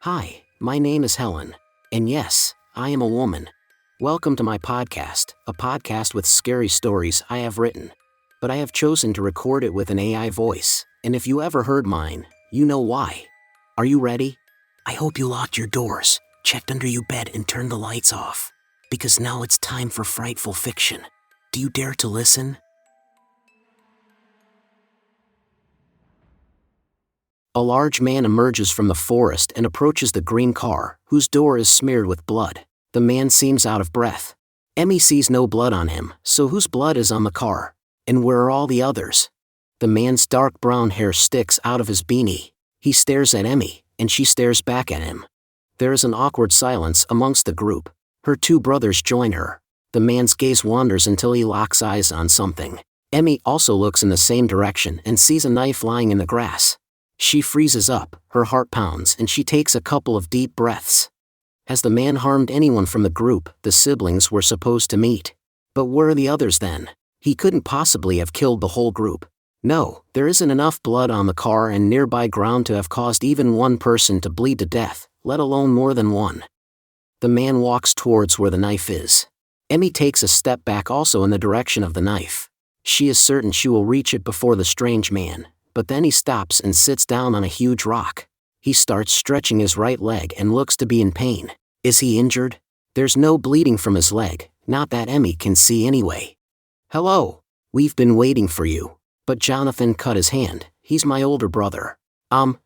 Hi, my name is Helen. And yes, I am a woman. Welcome to my podcast, a podcast with scary stories I have written. But I have chosen to record it with an AI voice, and if you ever heard mine, you know why. Are you ready? I hope you locked your doors, checked under your bed, and turned the lights off. Because now it's time for frightful fiction. Do you dare to listen? A large man emerges from the forest and approaches the green car, whose door is smeared with blood. The man seems out of breath. Emmy sees no blood on him, so whose blood is on the car? And where are all the others? The man's dark brown hair sticks out of his beanie. He stares at Emmy, and she stares back at him. There is an awkward silence amongst the group. Her two brothers join her. The man's gaze wanders until he locks eyes on something. Emmy also looks in the same direction and sees a knife lying in the grass. She freezes up, her heart pounds, and she takes a couple of deep breaths. Has the man harmed anyone from the group the siblings were supposed to meet? But where are the others then? He couldn't possibly have killed the whole group. No, there isn't enough blood on the car and nearby ground to have caused even one person to bleed to death, let alone more than one. The man walks towards where the knife is. Emmy takes a step back also in the direction of the knife. She is certain she will reach it before the strange man. But then he stops and sits down on a huge rock. He starts stretching his right leg and looks to be in pain. Is he injured? There's no bleeding from his leg, not that Emmy can see anyway. Hello. We've been waiting for you. But Jonathan cut his hand. He's my older brother.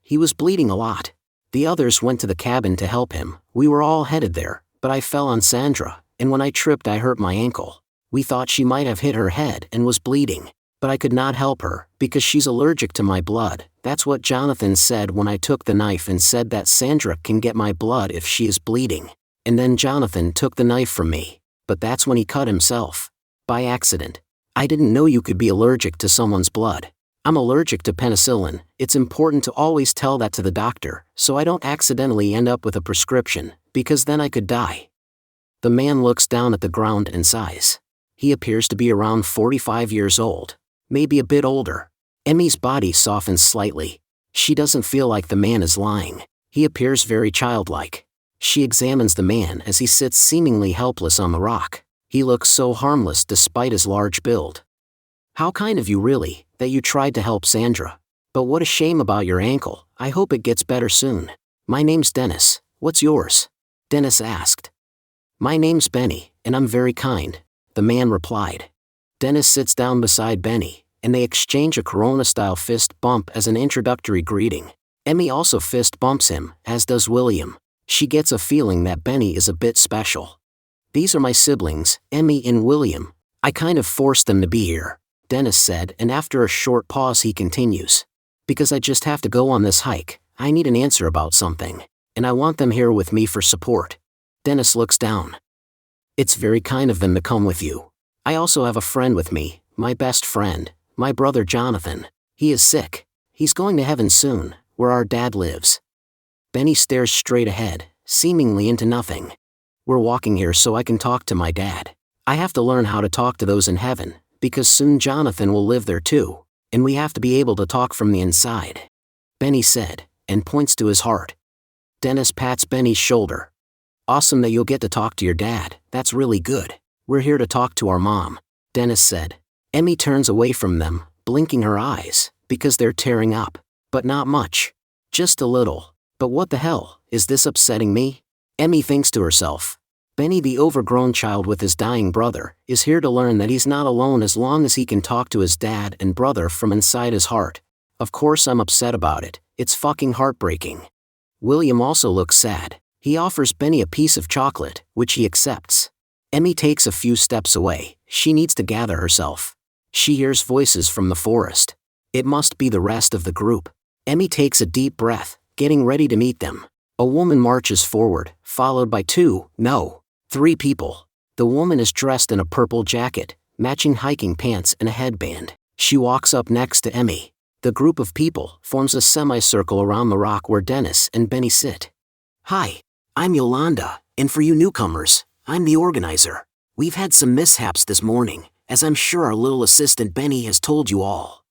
He was bleeding a lot. The others went to the cabin to help him. We were all headed there, but I fell on Sandra, and when I tripped I hurt my ankle. We thought she might have hit her head and was bleeding. But I could not help her, because she's allergic to my blood. That's what Jonathan said when I took the knife and said that Sandra can get my blood if she is bleeding. And then Jonathan took the knife from me. But that's when he cut himself. By accident. I didn't know you could be allergic to someone's blood. I'm allergic to penicillin. It's important to always tell that to the doctor, so I don't accidentally end up with a prescription, because then I could die. The man looks down at the ground and sighs. He appears to be around 45 years old. Maybe a bit older. Emmy's body softens slightly. She doesn't feel like the man is lying. He appears very childlike. She examines the man as he sits seemingly helpless on the rock. He looks so harmless despite his large build. How kind of you really, that you tried to help Sandra. But what a shame about your ankle. I hope it gets better soon. My name's Dennis. What's yours? Dennis asked. My name's Benny, and I'm very kind, the man replied. Dennis sits down beside Benny, and they exchange a Corona-style fist bump as an introductory greeting. Emmy also fist bumps him, as does William. She gets a feeling that Benny is a bit special. These are my siblings, Emmy and William. I kind of forced them to be here, Dennis said, and after a short pause he continues. Because I just have to go on this hike, I need an answer about something, and I want them here with me for support. Dennis looks down. It's very kind of them to come with you. I also have a friend with me, my best friend, my brother Jonathan. He is sick. He's going to heaven soon, where our dad lives. Benny stares straight ahead, seemingly into nothing. We're walking here so I can talk to my dad. I have to learn how to talk to those in heaven, because soon Jonathan will live there too, and we have to be able to talk from the inside. Benny said, and points to his heart. Dennis pats Benny's shoulder. Awesome that you'll get to talk to your dad, that's really good. We're here to talk to our mom, Dennis said. Emmy turns away from them, blinking her eyes, because they're tearing up. But not much. Just a little. But what the hell, is this upsetting me? Emmy thinks to herself. Benny, the overgrown child with his dying brother, is here to learn that he's not alone as long as he can talk to his dad and brother from inside his heart. Of course I'm upset about it, it's fucking heartbreaking. William also looks sad. He offers Benny a piece of chocolate, which he accepts. Emmy takes a few steps away. She needs to gather herself. She hears voices from the forest. It must be the rest of the group. Emmy takes a deep breath, getting ready to meet them. A woman marches forward, followed by three people. The woman is dressed in a purple jacket, matching hiking pants and a headband. She walks up next to Emmy. The group of people forms a semicircle around the rock where Dennis and Benny sit. Hi, I'm Yolanda, and for you newcomers, I'm the organizer. We've had some mishaps this morning, as I'm sure our little assistant Benny has told you all.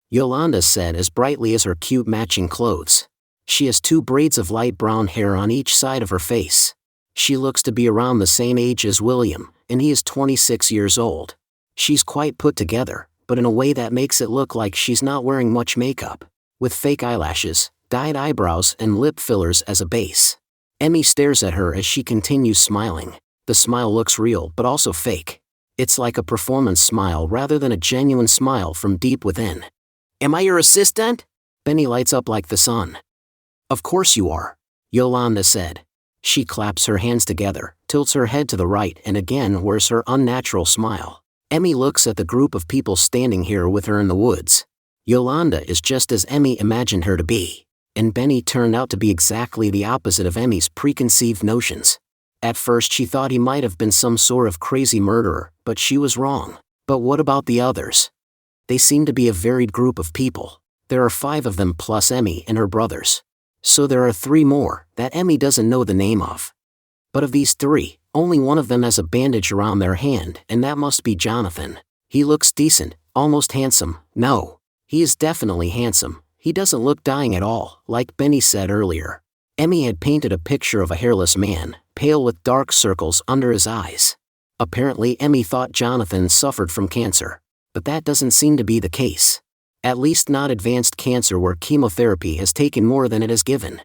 Yolanda said as brightly as her cute matching clothes. She has 2 braids of light brown hair on each side of her face. She looks to be around the same age as William, and he is 26 years old. She's quite put together, but in a way that makes it look like she's not wearing much makeup, with fake eyelashes, dyed eyebrows and lip fillers as a base. Emmy stares at her as she continues smiling. The smile looks real but also fake. It's like a performance smile rather than a genuine smile from deep within. "Am I your assistant?" Benny lights up like the sun. "Of course you are," Yolanda said. She claps her hands together, tilts her head to the right and again wears her unnatural smile. Emmy looks at the group of people standing here with her in the woods. Yolanda is just as Emmy imagined her to be, and Benny turned out to be exactly the opposite of Emmy's preconceived notions. At first she thought he might have been some sort of crazy murderer, but she was wrong. But what about the others? They seem to be a varied group of people. There are 5 of them plus Emmy and her brothers. So there are 3 more that Emmy doesn't know the name of. But of these 3, only one of them has a bandage around their hand, and that must be Jonathan. He looks decent, almost handsome. No, he is definitely handsome. He doesn't look dying at all, like Benny said earlier. Emmy had painted a picture of a hairless man, pale with dark circles under his eyes. Apparently Emmy thought Jonathan suffered from cancer, but that doesn't seem to be the case. At least not advanced cancer where chemotherapy has taken more than it has given.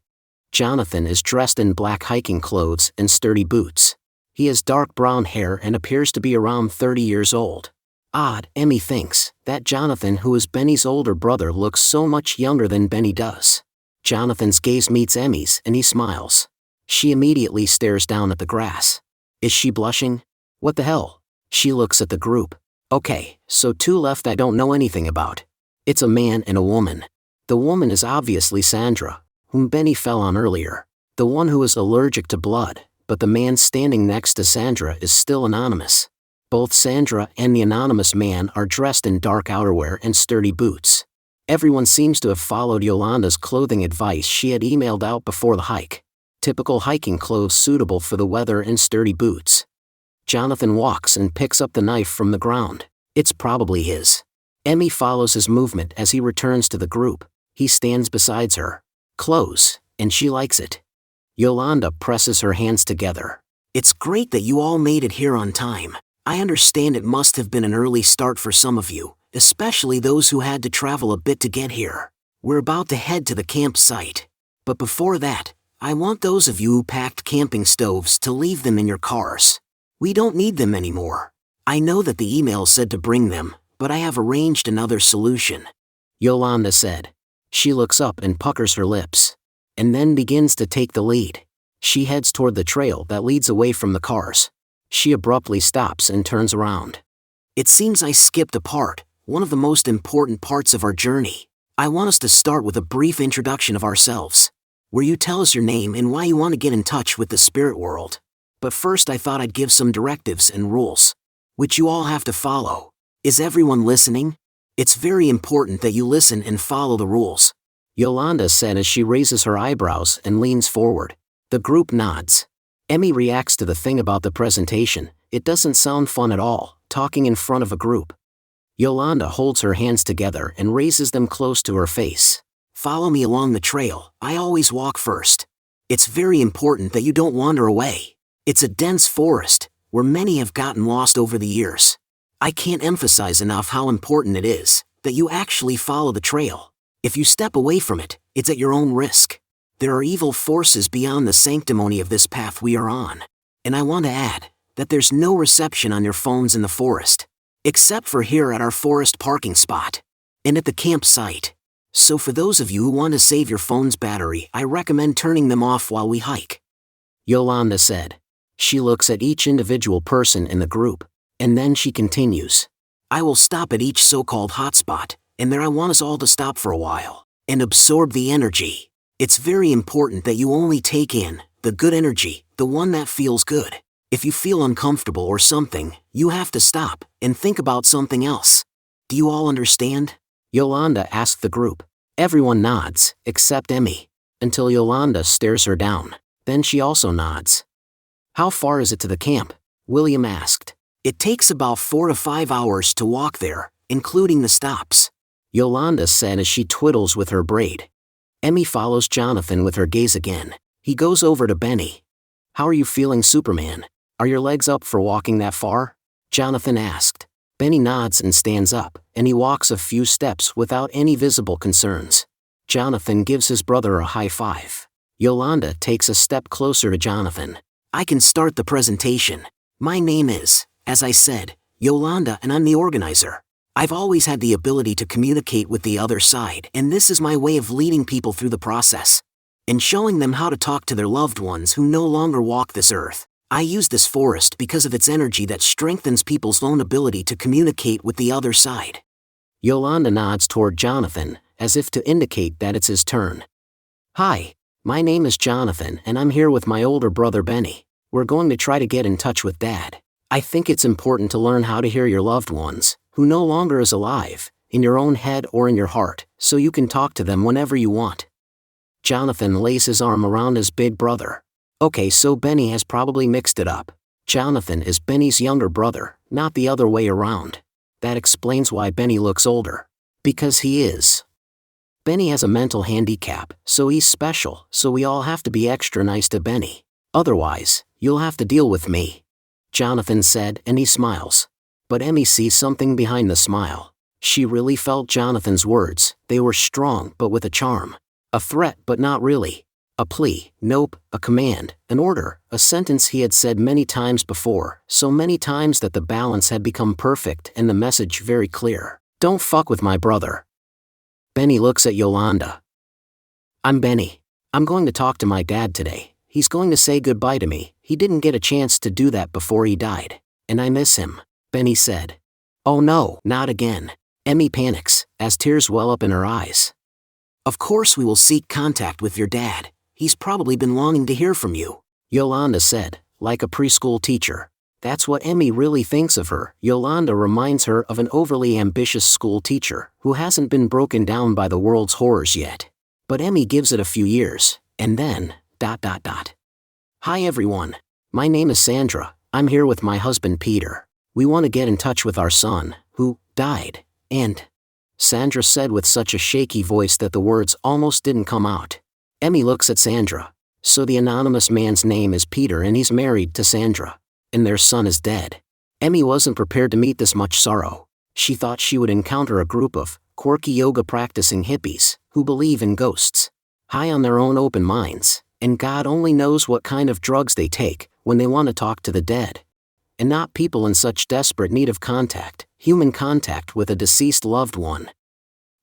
Jonathan is dressed in black hiking clothes and sturdy boots. He has dark brown hair and appears to be around 30 years old. Odd, Emmy thinks, that Jonathan, who is Benny's older brother, looks so much younger than Benny does. Jonathan's gaze meets Emmy's and he smiles. She immediately stares down at the grass. Is she blushing? What the hell? She looks at the group. Okay, so 2 left I don't know anything about. It's a man and a woman. The woman is obviously Sandra, whom Benny fell on earlier, the one who is allergic to blood, but the man standing next to Sandra is still anonymous. Both Sandra and the anonymous man are dressed in dark outerwear and sturdy boots. Everyone seems to have followed Yolanda's clothing advice she had emailed out before the hike. Typical hiking clothes suitable for the weather and sturdy boots. Jonathan walks and picks up the knife from the ground. It's probably his. Emmy follows his movement as he returns to the group. He stands beside her. Close, and she likes it. Yolanda presses her hands together. "It's great that you all made it here on time. I understand it must have been an early start for some of you, especially those who had to travel a bit to get here. We're about to head to the campsite. But before that, I want those of you who packed camping stoves to leave them in your cars. We don't need them anymore. I know that the email said to bring them, but I have arranged another solution," Yolanda said. She looks up and puckers her lips, and then begins to take the lead. She heads toward the trail that leads away from the cars. She abruptly stops and turns around. "It seems I skipped a part, one of the most important parts of our journey. I want us to start with a brief introduction of ourselves, where you tell us your name and why you want to get in touch with the spirit world. But first I thought I'd give some directives and rules, which you all have to follow. Is everyone listening? It's very important that you listen and follow the rules," Yolanda said as she raises her eyebrows and leans forward. The group nods. Emmy reacts to the thing about the presentation. It doesn't sound fun at all, talking in front of a group. Yolanda holds her hands together and raises them close to her face. "Follow me along the trail. I always walk first. It's very important that you don't wander away. It's a dense forest, where many have gotten lost over the years. I can't emphasize enough how important it is that you actually follow the trail. If you step away from it, it's at your own risk. There are evil forces beyond the sanctimony of this path we are on. And I want to add that there's no reception on your phones in the forest, except for here at our forest parking spot, and at the campsite. So for those of you who want to save your phone's battery, I recommend turning them off while we hike," Yolanda said. She looks at each individual person in the group, and then she continues. "I will stop at each so-called hotspot, and there I want us all to stop for a while, and absorb the energy. It's very important that you only take in the good energy, the one that feels good. If you feel uncomfortable or something, you have to stop and think about something else. Do you all understand?" Yolanda asked the group. Everyone nods, except Emmy, until Yolanda stares her down. Then she also nods. "How far is it to the camp?" William asked. "It takes about 4 to 5 hours to walk there, including the stops," Yolanda said as she twiddles with her braid. Emmy follows Jonathan with her gaze again. He goes over to Benny. "How are you feeling, Superman? Are your legs up for walking that far?" Jonathan asked. Benny nods and stands up, and he walks a few steps without any visible concerns. Jonathan gives his brother a high five. Yolanda takes a step closer to Jonathan. "I can start the presentation. My name is, as I said, Yolanda, and I'm the organizer. I've always had the ability to communicate with the other side, and this is my way of leading people through the process and showing them how to talk to their loved ones who no longer walk this earth. I use this forest because of its energy that strengthens people's own ability to communicate with the other side." Yolanda nods toward Jonathan, as if to indicate that it's his turn. "Hi, my name is Jonathan, and I'm here with my older brother Benny. We're going to try to get in touch with Dad. I think it's important to learn how to hear your loved ones, who no longer is alive, in your own head or in your heart, so you can talk to them whenever you want." Jonathan lays his arm around his big brother. Okay, so Benny has probably mixed it up. Jonathan is Benny's younger brother, not the other way around. That explains why Benny looks older. Because he is. Benny has a mental handicap, so he's special, so we all have to be extra nice to Benny. Otherwise, you'll have to deal with me," Jonathan said, and he smiles. But Emmy sees something behind the smile. She really felt Jonathan's words. They were strong but with a charm. A threat but not really. A plea, nope, a command, an order, a sentence he had said many times before, so many times that the balance had become perfect and the message very clear. "Don't fuck with my brother." Benny looks at Yolanda. "I'm Benny. I'm going to talk to my dad today. He's going to say goodbye to me. He didn't get a chance to do that before he died. And I miss him," Benny said. "Oh no, not again." Emmy panics, as tears well up in her eyes. "Of course we will seek contact with your dad. He's probably been longing to hear from you," Yolanda said, like a preschool teacher. That's what Emmy really thinks of her. Yolanda reminds her of an overly ambitious school teacher who hasn't been broken down by the world's horrors yet. But Emmy gives it a few years, and then, ... "Hi everyone. My name is Sandra. I'm here with my husband Peter. We want to get in touch with our son, who died, and..." Sandra said with such a shaky voice that the words almost didn't come out. Emmy looks at Sandra. So the anonymous man's name is Peter and he's married to Sandra. And their son is dead. Emmy wasn't prepared to meet this much sorrow. She thought she would encounter a group of quirky yoga practicing hippies who believe in ghosts, high on their own open minds, and God only knows what kind of drugs they take when they want to talk to the dead. And not people in such desperate need of contact, human contact with a deceased loved one.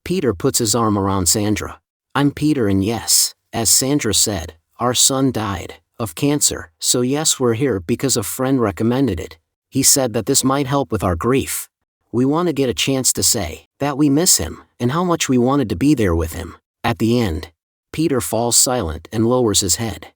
Peter puts his arm around Sandra. "I'm Peter, and yes, as Sandra said, our son died of cancer, so yes, we're here because a friend recommended it. He said that this might help with our grief. We want to get a chance to say that we miss him and how much we wanted to be there with him." At the end, Peter falls silent and lowers his head.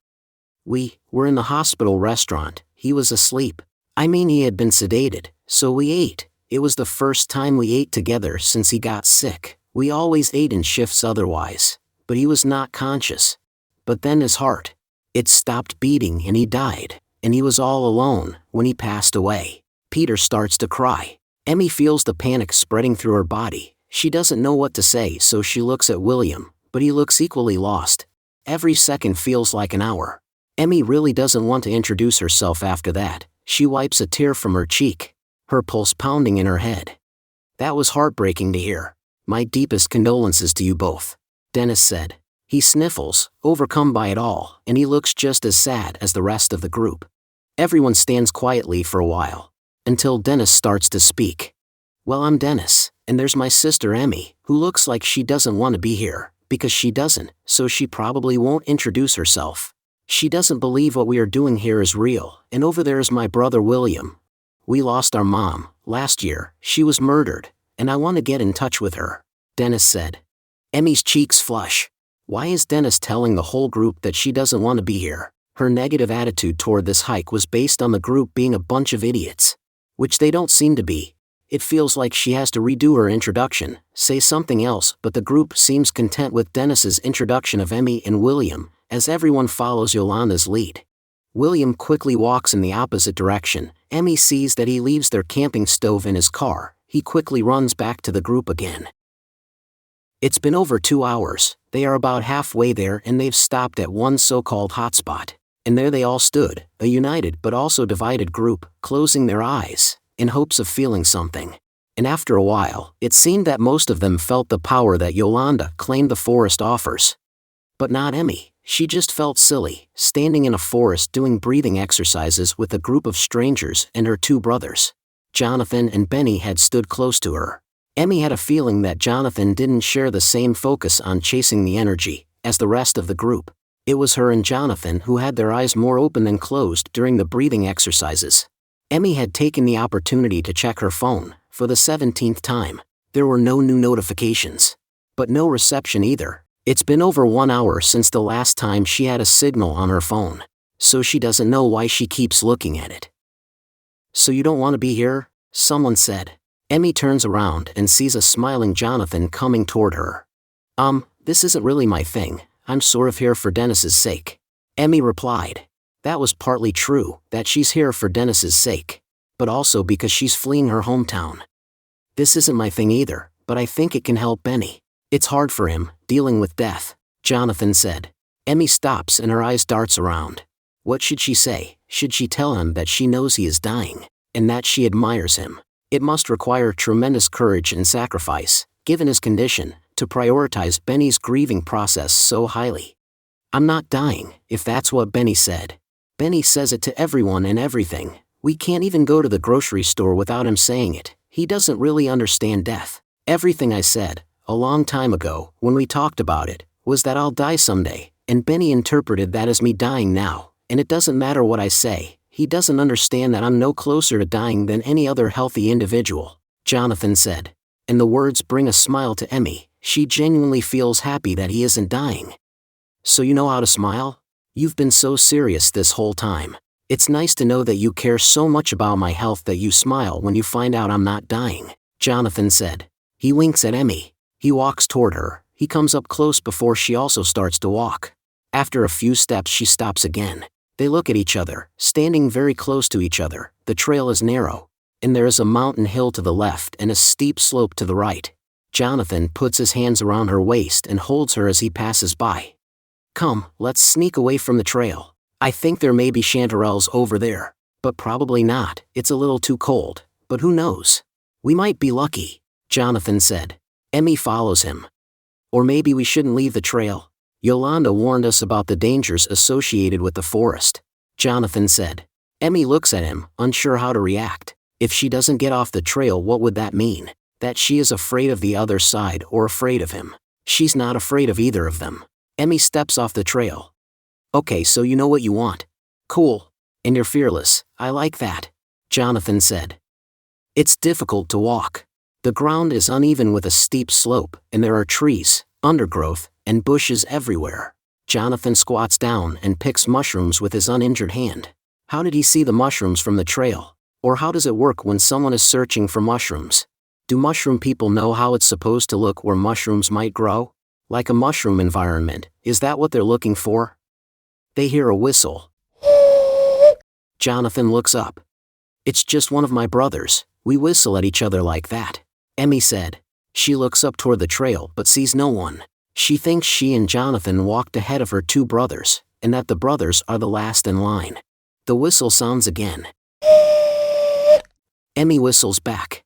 "We were in the hospital restaurant. He was asleep. I mean, he had been sedated, so we ate. It was the first time we ate together since he got sick. We always ate in shifts otherwise, but he was not conscious. But then his heart, it stopped beating and he died, and he was all alone when he passed away." Peter starts to cry. Emmy feels the panic spreading through her body. She doesn't know what to say, so she looks at William, but he looks equally lost. Every second feels like an hour. Emmy really doesn't want to introduce herself after that. She wipes a tear from her cheek, her pulse pounding in her head. "That was heartbreaking to hear. My deepest condolences to you both," Dennis said. He sniffles, overcome by it all, and he looks just as sad as the rest of the group. Everyone stands quietly for a while, until Dennis starts to speak. "Well, I'm Dennis, and there's my sister Emmy, who looks like she doesn't want to be here, because she doesn't, so she probably won't introduce herself. She doesn't believe what we are doing here is real, and over there is my brother William. We lost our mom last year. She was murdered, and I want to get in touch with her," Dennis said. Emmy's cheeks flush. Why is Dennis telling the whole group that she doesn't want to be here? Her negative attitude toward this hike was based on the group being a bunch of idiots, which they don't seem to be. It feels like she has to redo her introduction, say something else, but the group seems content with Dennis's introduction of Emmy and William, as everyone follows Yolanda's lead. William quickly walks in the opposite direction. Emmy sees that he leaves their camping stove in his car. He quickly runs back to the group again. It's been over 2 hours, they are about halfway there and they've stopped at one so-called hotspot. And there they all stood, a united but also divided group, closing their eyes, in hopes of feeling something. And after a while, it seemed that most of them felt the power that Yolanda claimed the forest offers. But not Emmy. She just felt silly, standing in a forest doing breathing exercises with a group of strangers and her 2 brothers. Jonathan and Benny had stood close to her. Emmy had a feeling that Jonathan didn't share the same focus on chasing the energy as the rest of the group. It was her and Jonathan who had their eyes more open than closed during the breathing exercises. Emmy had taken the opportunity to check her phone, for the 17th time. There were no new notifications. But no reception either. It's been over 1 hour since the last time she had a signal on her phone. So she doesn't know why she keeps looking at it. "So you don't want to be here?" someone said. Emmy turns around and sees a smiling Jonathan coming toward her. This isn't really my thing. I'm sort of here for Dennis's sake." Emmy replied. That was partly true, that she's here for Dennis's sake. But also because she's fleeing her hometown. "This isn't my thing either, but I think it can help Benny. It's hard for him, dealing with death," Jonathan said. Emmy stops and her eyes darts around. What should she say? Should she tell him that she knows he is dying, and that she admires him? It must require tremendous courage and sacrifice, given his condition, to prioritize Benny's grieving process so highly. "I'm not dying," if that's what Benny said. Benny says it to everyone and everything. We can't even go to the grocery store without him saying it. He doesn't really understand death. Everything I said, a long time ago, when we talked about it, was that I'll die someday, and Benny interpreted that as me dying now, and it doesn't matter what I say, he doesn't understand that I'm no closer to dying than any other healthy individual," Jonathan said. And the words bring a smile to Emmy. She genuinely feels happy that he isn't dying. "So you know how to smile? You've been so serious this whole time. It's nice to know that you care so much about my health that you smile when you find out I'm not dying," Jonathan said. He winks at Emmy. He walks toward her. He comes up close before she also starts to walk. After a few steps she stops again. They look at each other, standing very close to each other. The trail is narrow, and there is a mountain hill to the left and a steep slope to the right. Jonathan puts his hands around her waist and holds her as he passes by. "Come, let's sneak away from the trail. I think there may be chanterelles over there, but probably not. It's a little too cold, but who knows? We might be lucky," Jonathan said. Emmy follows him. "Or maybe we shouldn't leave the trail. Yolanda warned us about the dangers associated with the forest," Jonathan said. Emmy looks at him, unsure how to react. If she doesn't get off the trail, what would that mean? That she is afraid of the other side or afraid of him? She's not afraid of either of them. Emmy steps off the trail. "Okay, so you know what you want. Cool. And you're fearless. I like that," Jonathan said. "It's difficult to walk. The ground is uneven with a steep slope, and there are trees, undergrowth, and bushes everywhere." Jonathan squats down and picks mushrooms with his uninjured hand. How did he see the mushrooms from the trail? Or how does it work when someone is searching for mushrooms? Do mushroom people know how it's supposed to look where mushrooms might grow? Like a mushroom environment, is that what they're looking for? They hear a whistle. Jonathan looks up. "It's just one of my brothers. We whistle at each other like that," Emmy said. She looks up toward the trail but sees no one. She thinks she and Jonathan walked ahead of her 2 brothers, and that the brothers are the last in line. The whistle sounds again. Emmy whistles back.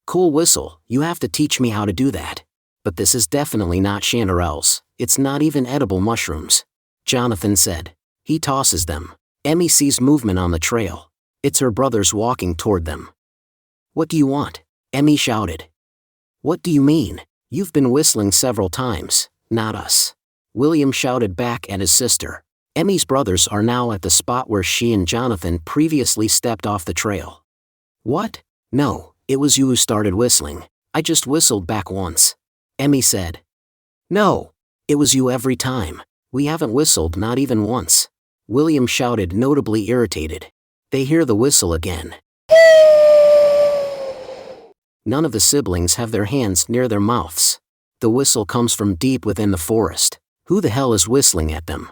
"Cool whistle, you have to teach me how to do that. But this is definitely not chanterelles, it's not even edible mushrooms," Jonathan said. He tosses them. Emmy sees movement on the trail. It's her brothers walking toward them. "What do you want?" Emmy shouted. "What do you mean? You've been whistling several times, not us," William shouted back at his sister. Emmy's brothers are now at the spot where she and Jonathan previously stepped off the trail. "What? No, it was you who started whistling. I just whistled back once," Emmy said. "No, it was you every time. We haven't whistled not even once," William shouted, notably irritated. They hear the whistle again. None of the siblings have their hands near their mouths. The whistle comes from deep within the forest. Who the hell is whistling at them?